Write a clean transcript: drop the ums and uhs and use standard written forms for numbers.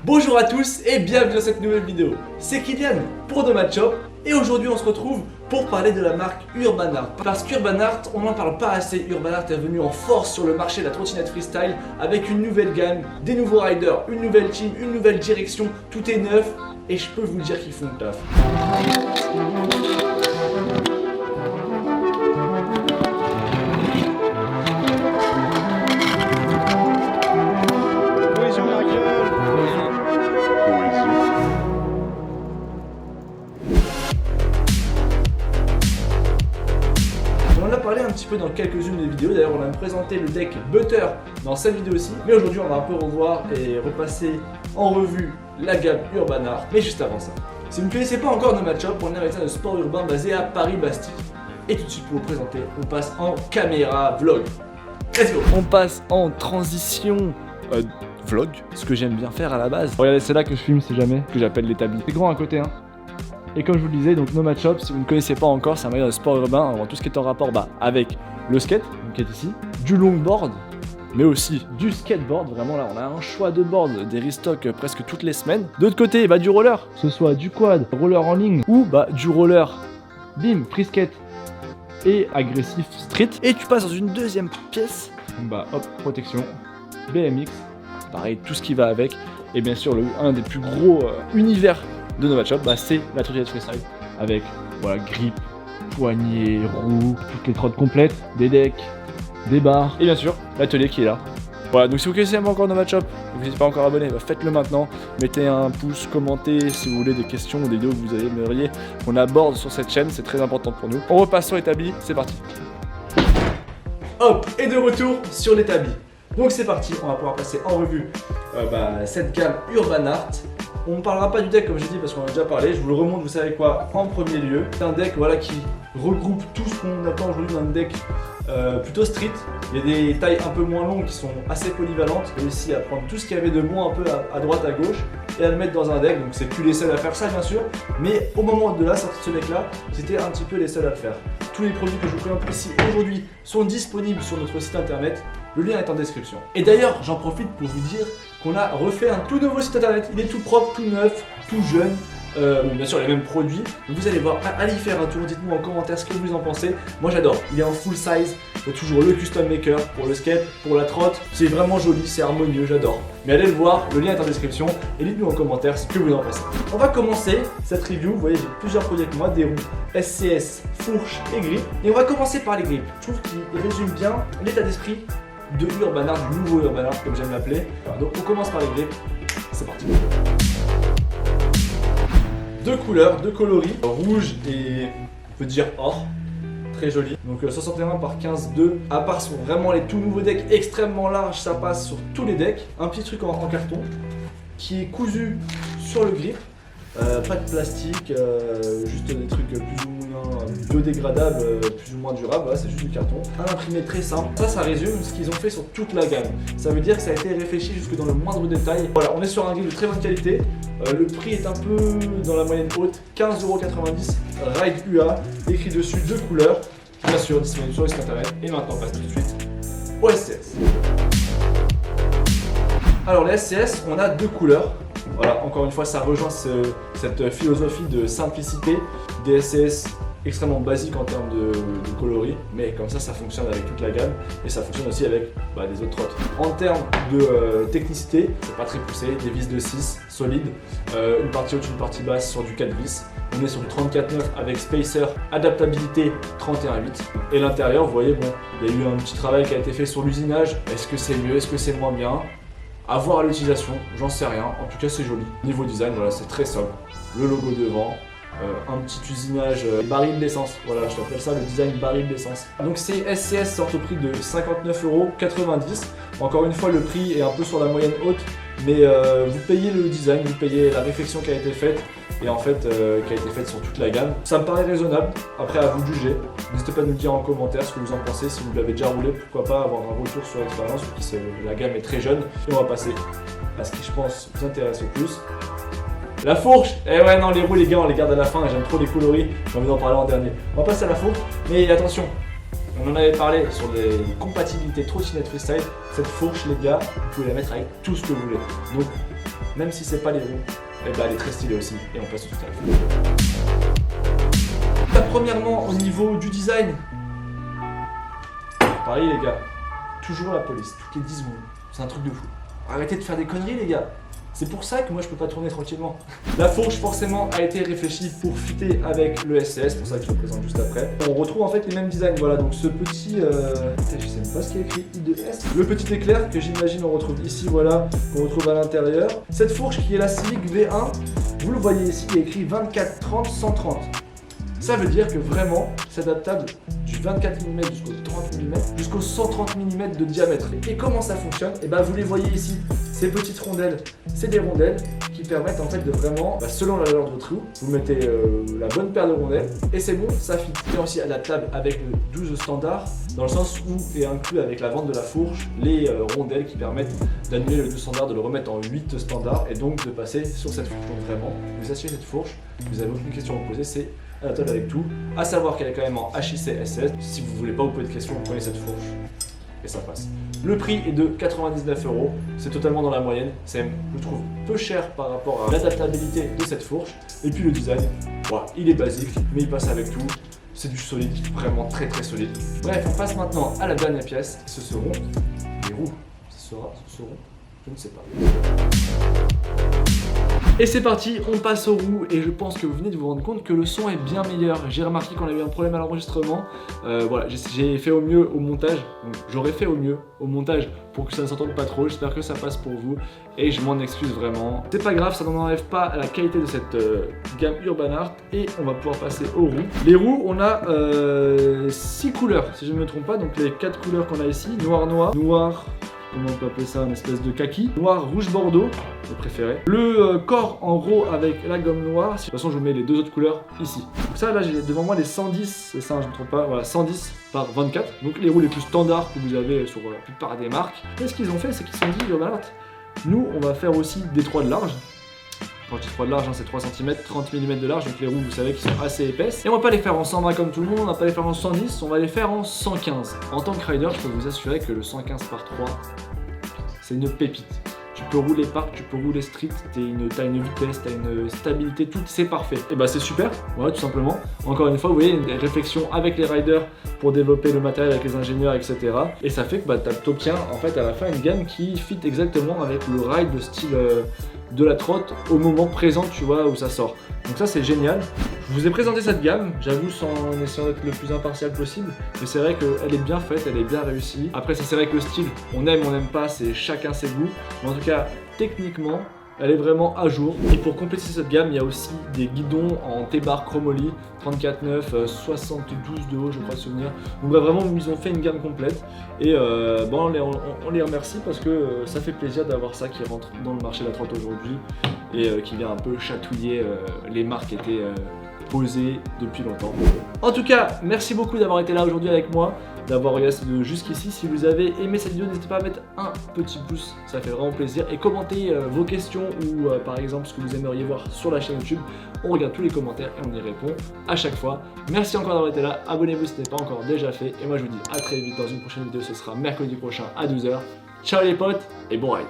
Bonjour à tous et bienvenue dans cette nouvelle vidéo. C'est Kylian pour Nomad Shop et aujourd'hui on se retrouve pour parler de la marque Urban Art. Parce qu'Urban Art, on n'en parle pas assez. Urban Art est venu en force sur le marché de la trottinette freestyle avec une nouvelle gamme, des nouveaux riders, une nouvelle team, une nouvelle direction. Tout est neuf et je peux vous dire qu'ils font le taf. On en a parlé un petit peu dans quelques-unes des vidéos, d'ailleurs on a présenté le deck Butter dans cette vidéo aussi, mais aujourd'hui on va un peu revoir et repasser en revue la gamme Urban Art, mais juste avant ça. Si vous ne connaissez pas encore Nomad Shop, on est un magasin de sport urbain basé à Paris-Bastille. Et tout de suite pour vous présenter, on passe en caméra vlog. Let's go. On passe en transition vlog, ce que j'aime bien faire à la base. Regardez, c'est là que je filme si jamais, que j'appelle l'établi. C'est grand à côté hein. Et comme je vous le disais, donc Nomad Shop, si vous ne connaissez pas encore, c'est un magasin de sport urbain, tout ce qui est en rapport avec le skate, qui est ici, du longboard, mais aussi du skateboard. Vraiment là, on a un choix de board, des restocks presque toutes les semaines. De l'autre côté, du roller, que ce soit du quad, roller en ligne, ou du roller, bim, free skate et agressif street. Et tu passes dans une deuxième pièce, hop, protection, BMX, pareil, tout ce qui va avec. Et bien sûr, un des plus gros univers de Nomad Shop, c'est la trottinette freestyle avec grip, poignée, roue, toutes les trottes complètes, des decks, des barres et bien sûr l'atelier qui est là. Voilà, donc si vous connaissez pas encore Nomad Shop, vous n'êtes pas encore abonné, faites-le maintenant, mettez un pouce, commentez si vous voulez des questions ou des vidéos que vous aimeriez qu'on aborde sur cette chaîne, c'est très important pour nous. On repasse sur l'établi, c'est parti. Hop, et de retour sur l'établi. Donc c'est parti, on va pouvoir passer en revue cette gamme Urban Art. On ne parlera pas du deck comme j'ai dit parce qu'on en a déjà parlé, je vous le remonte, vous savez quoi, en premier lieu. C'est un deck qui regroupe tout ce qu'on attend aujourd'hui d'un deck plutôt street. Il y a des tailles un peu moins longues qui sont assez polyvalentes. J'ai réussi à prendre tout ce qu'il y avait de bon un peu à droite à gauche et à le mettre dans un deck. Donc c'est plus les seuls à faire ça bien sûr, mais au moment de la sortie de ce deck là, c'était un petit peu les seuls à le faire. Tous les produits que je vous présente ici aujourd'hui sont disponibles sur notre site internet. Le lien est en description. Et d'ailleurs, j'en profite pour vous dire qu'on a refait un tout nouveau site internet. Il est tout propre, tout neuf, tout jeune. Bien sûr, les mêmes produits. Donc vous allez voir, allez y faire un tour. Dites-moi en commentaire ce que vous en pensez. Moi, j'adore. Il est en full size. Il y a toujours le custom maker pour le skate, pour la trotte. C'est vraiment joli, c'est harmonieux, j'adore. Mais allez le voir, le lien est en description. Et dites-nous en commentaire ce que vous en pensez. On va commencer cette review. Vous voyez, j'ai plusieurs produits avec moi, des roues SCS, fourche et grip. Et on va commencer par les grips. Je trouve qu'il résume bien l'état d'esprit de Urban Art, du nouveau Urban Art comme j'aime l'appeler. Donc on commence par les grips, c'est parti. Deux couleurs, deux coloris, rouge et on peut dire or, très joli. Donc 61 par 15,2, à part sont vraiment les tout nouveaux decks extrêmement larges, ça passe sur tous les decks. Un petit truc en carton qui est cousu sur le grip. Pas de plastique, juste des trucs plus ou moins biodégradables, plus ou moins durables, c'est juste du carton. Un imprimé très simple. Ça résume ce qu'ils ont fait sur toute la gamme. Ça veut dire que ça a été réfléchi jusque dans le moindre détail. Voilà, on est sur un grip de très bonne qualité. Le prix est un peu dans la moyenne haute, 15,90 €, Ride UA, écrit dessus deux couleurs, bien sûr disponible sur le site internet. Et maintenant on passe tout de suite au SCS. Alors les SCS, on a deux couleurs. Voilà, encore une fois, ça rejoint cette philosophie de simplicité, des SCS extrêmement basiques en termes de coloris, mais comme ça fonctionne avec toute la gamme et ça fonctionne aussi avec des autres trottes. En termes de technicité, c'est pas très poussé, des vis de 6 solides, une partie haute, une partie basse sur du 4 vis. On est sur du 34,9 avec spacer, adaptabilité 31,8. Et l'intérieur, vous voyez, il y a eu un petit travail qui a été fait sur l'usinage. Est-ce que c'est mieux, est-ce que c'est moins bien? À voir à l'utilisation, j'en sais rien, en tout cas c'est joli. Niveau design, c'est très sobre, le logo devant, un petit usinage baril d'essence, voilà je t'appelle ça le design baril d'essence. Donc ces SCS sortent au prix de 59,90 €. Encore une fois le prix est un peu sur la moyenne haute, mais vous payez le design, vous payez la réflexion qui a été faite et en fait qui a été faite sur toute la gamme. Ça me paraît raisonnable, après à vous de juger. N'hésitez pas à nous dire en commentaire ce que vous en pensez, si vous l'avez déjà roulé, pourquoi pas avoir un retour sur l'expérience, puisque la gamme est très jeune. Et on va passer à ce qui je pense vous intéresse le plus. La fourche. Eh ouais non, les roues les gars on les garde à la fin, j'aime trop les coloris, j'ai envie d'en parler en dernier. On va passer à la fourche, mais attention, On en avait parlé sur les compatibilités trottinette freestyle. Cette fourche, les gars, vous pouvez la mettre avec tout ce que vous voulez. Donc, même si c'est pas les roues, eh ben, elle est très stylée aussi. Et on passe tout à l'heure. Premièrement, au niveau du design, pareil les gars, toujours la police, toutes les 10 secondes. C'est un truc de fou. Arrêtez de faire des conneries les gars. C'est pour ça que moi je peux pas tourner tranquillement. La fourche forcément a été réfléchie pour fitter avec le SCS, c'est pour ça que je le présente juste après. On retrouve en fait les mêmes designs, voilà, donc ce petit, je sais même pas ce qu'il y a écrit, I2S. Le petit éclair que j'imagine on retrouve ici, voilà, qu'on retrouve à l'intérieur. Cette fourche qui est la Civic V1, vous le voyez ici, il y a écrit 24-30-130. Ça veut dire que vraiment, c'est adaptable du 24 mm jusqu'au 30 mm, jusqu'au 130 mm de diamètre. Et comment ça fonctionne? Et ben vous les voyez ici, ces petites rondelles, c'est des rondelles qui permettent en fait de vraiment, selon la valeur de votre roue, vous mettez la bonne paire de rondelles et c'est bon, ça fit. C'est aussi adaptable avec le 12 standard, dans le sens où est inclus avec la vente de la fourche les rondelles qui permettent d'annuler le 12 standard, de le remettre en 8 standard et donc de passer sur cette fourche. Donc vraiment, vous achetez cette fourche, vous avez aucune question à vous poser, c'est adaptable avec tout, à savoir qu'elle est quand même en HIC SS. Si vous voulez pas vous poser de questions, vous prenez cette fourche et ça passe. Le prix est de 99 €, c'est totalement dans la moyenne, c'est, je trouve, peu cher par rapport à l'adaptabilité de cette fourche. Et puis le design, voilà, il est basique, mais il passe avec tout. C'est du solide, vraiment très très solide. Bref, on passe maintenant à la dernière pièce, ce seront les roues. Ce seront, je ne sais pas. Et c'est parti, on passe aux roues et je pense que vous venez de vous rendre compte que le son est bien meilleur. J'ai remarqué qu'on a eu un problème à l'enregistrement. Voilà, j'ai fait au mieux au montage. J'aurais fait au mieux au montage pour que ça ne s'entende pas trop. J'espère que ça passe pour vous et je m'en excuse vraiment. C'est pas grave, ça n'en enlève pas la qualité de cette gamme Urban Art et on va pouvoir passer aux roues. Les roues, on a 6 couleurs si je ne me trompe pas. Donc les 4 couleurs qu'on a ici, noir, comment on peut appeler ça, une espèce de kaki, noir, rouge, bordeaux, le préféré. Le corps en RAW avec la gomme noire. De toute façon, je vous mets les deux autres couleurs ici. Donc ça, là, j'ai devant moi les 110, c'est ça, je ne me trompe pas, voilà, 110 par 24. Donc les roues les plus standards que vous avez sur la plupart des marques. Et ce qu'ils ont fait, c'est qu'ils se sont dit, Urban Art, nous, on va faire aussi des 3 de large. Quand je dis 3 de large, hein, c'est 3 cm, 30 mm de large, donc les roues, vous savez, qui sont assez épaisses. Et on va pas les faire en 120 comme tout le monde, on va pas les faire en 110, on va les faire en 115. En tant que rider, je peux vous assurer que le 115 par 3, c'est une pépite. Tu peux rouler park, tu peux rouler street, t'as une vitesse, t'as une stabilité, tout c'est parfait. Et bah c'est super, voilà tout simplement. Encore une fois, vous voyez, des réflexions avec les riders pour développer le matériel avec les ingénieurs, etc. Et ça fait que t'obtiens en fait à la fin une gamme qui fit exactement avec le ride de style de la trotte au moment présent, tu vois, où ça sort. Donc ça c'est génial. Je vous ai présenté cette gamme, j'avoue en essayant d'être le plus impartial possible, mais c'est vrai qu'elle est bien faite, elle est bien réussie. Après ça c'est vrai que le style, on n'aime pas, c'est chacun ses goûts. Mais en tout cas, techniquement, elle est vraiment à jour. Et pour compléter cette gamme, il y a aussi des guidons en T-bar chromoly, 34,9, 72 de haut, je crois souvenir. Donc bah, vraiment, ils ont fait une gamme complète. Et bon, on les remercie parce que ça fait plaisir d'avoir ça qui rentre dans le marché de la trotte aujourd'hui et qui vient un peu chatouiller les marques qui étaient posées depuis longtemps. En tout cas, merci beaucoup d'avoir été là aujourd'hui avec moi, d'avoir regardé jusqu'ici. Si vous avez aimé cette vidéo, n'hésitez pas à mettre un petit pouce, ça fait vraiment plaisir. Et commentez vos questions ou par exemple ce que vous aimeriez voir sur la chaîne YouTube. On regarde tous les commentaires et on y répond à chaque fois. Merci encore d'avoir été là, abonnez-vous si ce n'est pas encore déjà fait. Et moi je vous dis à très vite dans une prochaine vidéo, ce sera mercredi prochain à 12 h. Ciao les potes et bon ride.